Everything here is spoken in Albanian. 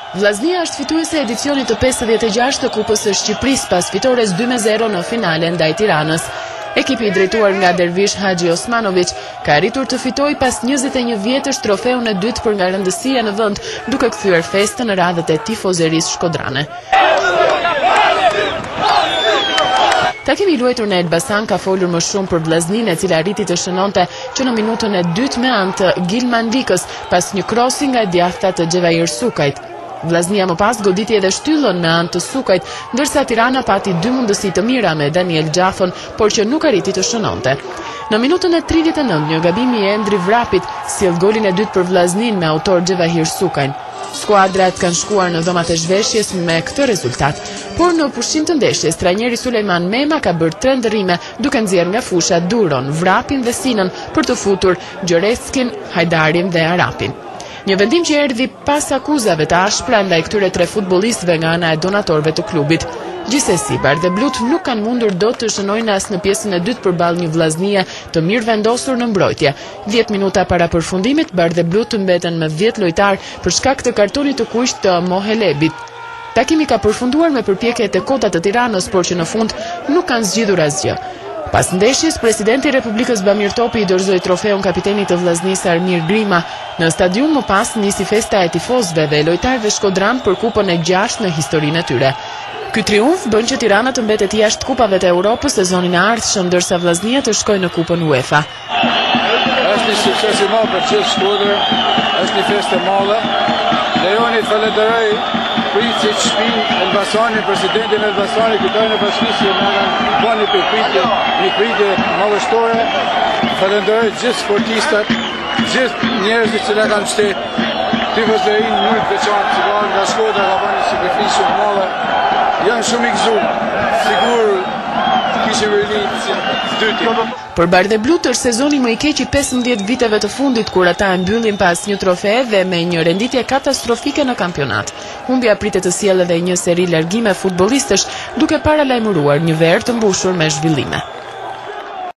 Vllaznia është fituese e edicionit të 56 të Kupës së Shqipërisë pas fitores 2-0 në finale ndaj Tiranës. Ekipi i drejtuar nga Dervish Haxhi Osmanović ka arritur të fitojë pas 21 vjetësh trofeun e dytë për nga rëndësia në vend, duke kthyer festën në radhët e tifozerisë shkodrane. Takimi i luajtur në Elbasan ka folur më shumë për vllazninë e cila arriti të shënonte që në minutën e dytë me anë të Gilman Vikës pas një krosi nga djathta të Xhevair Sukajt. Vllaznia më pas goditi edhe shtyllën me anë të Sukajt, ndërsa Tirana pati dy mundësi të mira me Daniel Gjafon, por që nuk arriti të shënonte. Në minutën e 39, një gabim i Endri Vrapit sjell golin e dytë për vllaznin me autor Xhevair Sukajn. Skuadrat kanë shkuar në dhomat e zhveshjes me këtë rezultat, por në pushim të ndeshjes, trajneri Sulejman Mema ka bërë 3 ndërrime duke nxjerrë nga fusha Duron, Vrapin dhe Sinën për të futur Gjoreskin, Hajdarin dhe Arapin. Një vendim që erdhi pas akuzave të ashpra ndaj këtyre 3 futbollistëve nga ana e donatorëve të klubit. Gjithsesi, Bardheblut nuk kanë mundur dot të shënojnë as në pjesën e dytë përballë një vllaznie të mirë vendosur në mbrojtje. 10 minuta para përfundimit, Bardheblut mbeten me 10 lojtar për shkak të kartonit të kuq të Mohelebit. Takimi ka përfunduar me përpjekjet e kotat të Tiranës, por që në fund nuk kanë zgjidhur asgjë. Pas ndeshjes, presidenti i Republikës Bamir Topi i dorëzoi trofeun kapitenit të vllaznisë Armir Grima. Në stadium më pas nisi festa e tifozëve dhe lojtarëve shkodran për kupën e 6 në historinë e tyre. Ky triumf bën që Tirana të mbetet jashtë kupave të Europës sezonin e ardhshëm, ndërsa vllaznia të shkojë në kupën UEFA. Është një sukses i madh për gjithë Shkodrën, është një festë e madhe. Lejoni të falenderoj Pricic, Shpinë, Elbasanin, presidentin Elbasanit, kryetarin e bashkisë që më kanë bënë një pritje madhështore. Falenderoj gjithë sportistat, gjithë njerëzit që na kanë mbështetur. Tifozërinë në mënyrë të veçantë, që nga Shkodra ka bënë një sakrificë të madhe. Janë shumë i gëzuar. Sigur kishim rënë si dyti. Për Bardheblut është sezoni më i keq i 15 viteve të fundit, kur ata e mbyllin pas një trofe dhe me një renditje katastrofike në kampionat. Humbja pritet të sjellë edhe një seri largime futbollistësh, duke paralajmëruar një verë të mbushur me zhvillime.